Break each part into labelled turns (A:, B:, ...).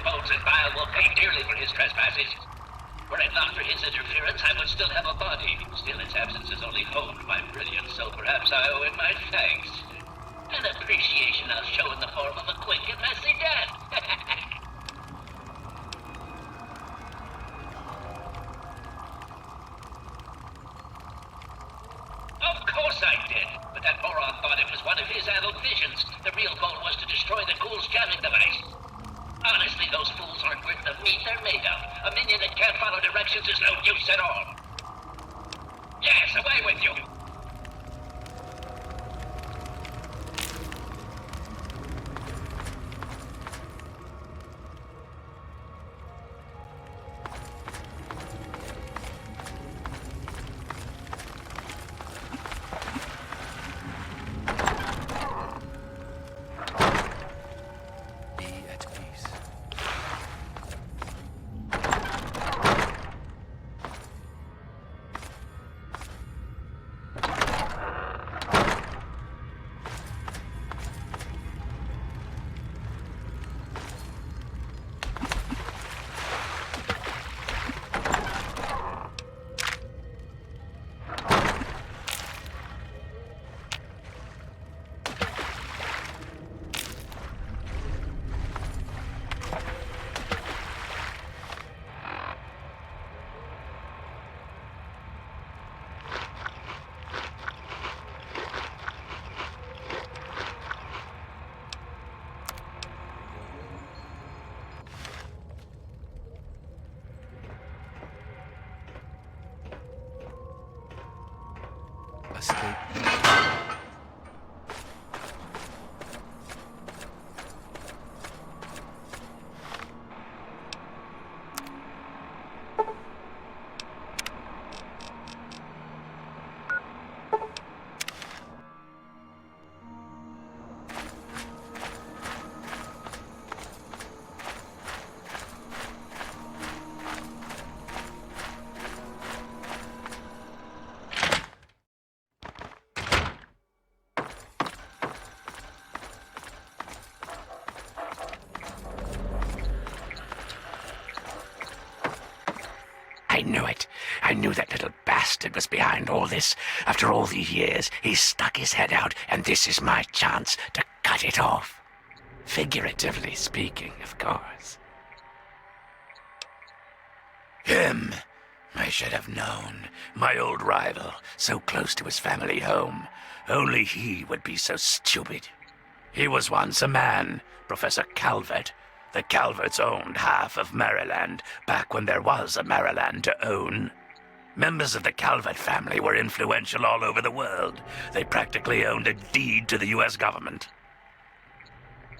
A: bones and bile will pay dearly for his trespasses. Were it not for his interference, I would still have a body. Still, its absence has only honed my brilliance, so perhaps I owe him my thanks. An appreciation I'll show in the form of a quick and messy death. Of course I did, but that moron thought it was one of his adult visions. The real goal was to destroy the ghoul's jamming device. Honestly, those fools aren't worth the meat they're made of. A minion that can't follow directions is no use at all. Yes, away with you!
B: Escape.
C: I knew it. I knew that little bastard was behind all this. After all these years, he's stuck his head out, and this is my chance to cut it off. Figuratively speaking, of course. Him. I should have known. My old rival, so close to his family home. Only he would be so stupid. He was once a man, Professor Calvert. The Calverts owned half of Maryland, back when there was a Maryland to own. Members of the Calvert family were influential all over the world. They practically owned a deed to the U.S. government.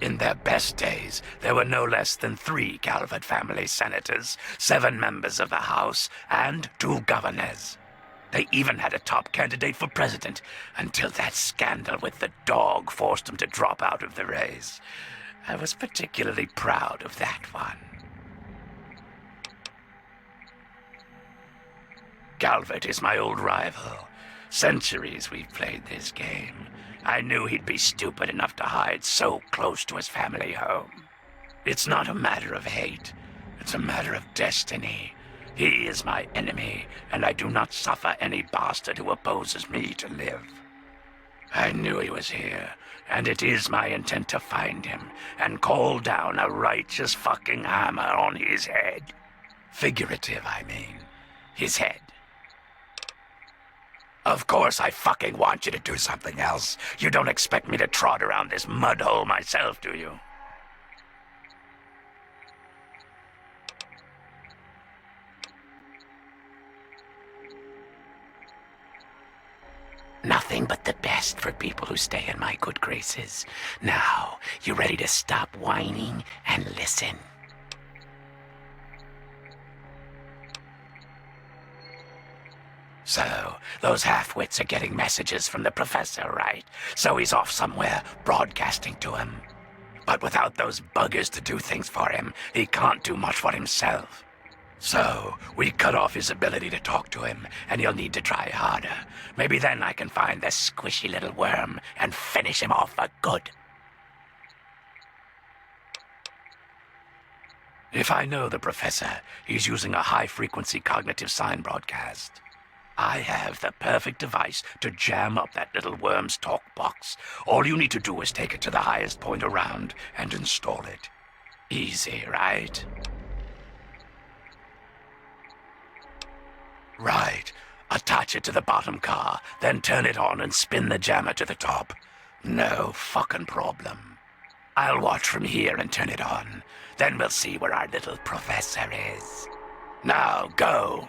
C: In their best days, there were no less than 3 Calvert family senators, 7 members of the House, and 2 governors. They even had a top candidate for president, until that scandal with the dog forced them to drop out of the race. I was particularly proud of that one. Calvert is my old rival. Centuries we've played this game. I knew he'd be stupid enough to hide so close to his family home. It's not a matter of hate. It's a matter of destiny. He is my enemy, and I do not suffer any bastard who opposes me to live. I knew he was here, and it is my intent to find him and call down a righteous fucking hammer on his head. Figurative, I mean. His head. Of course I fucking want you to do something else. You don't expect me to trot around this mud hole myself, do you? Nothing but the best for people who stay in my good graces. Now, you ready to stop whining and listen? So, those half-wits are getting messages from the professor, right? So he's off somewhere, broadcasting to him. But without those buggers to do things for him, he can't do much for himself. So, we cut off his ability to talk to him, and he'll need to try harder. Maybe then I can find the squishy little worm and finish him off for good. If I know the professor, he's using a high-frequency cognitive sign broadcast. I have the perfect device to jam up that little worm's talk box. All you need to do is take it to the highest point around and install it. Easy, right? Right. Attach it to the bottom car, then turn it on and spin the jammer to the top. No fucking problem. I'll watch from here and turn it on. Then we'll see where our little professor is. Now, go.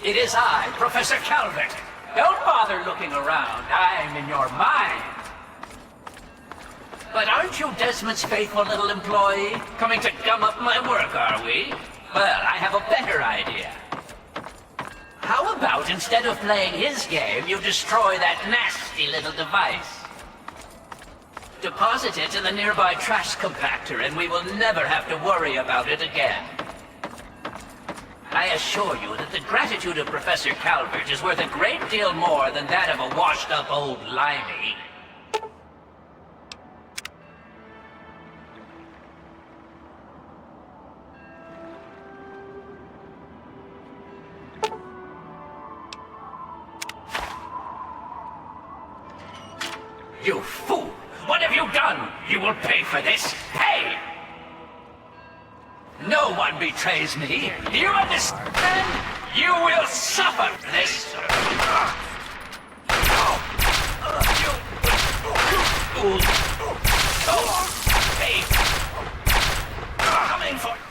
A: It is I, Professor Calvert. Don't bother looking around. I'm in your mind. But aren't you Desmond's faithful little employee? Coming to gum up my work, are we? Well, I have a better idea. How about instead of playing his game, you destroy that nasty little device? Deposit it in the nearby trash compactor and we will never have to worry about it again. I assure you that the gratitude of Professor Calvert is worth a great deal more than that of a washed-up old limey. You fool! What have you done? You will pay for this! Pay! No one betrays me. Do you understand? You will suffer this. You fool. Oh, hey. Coming for...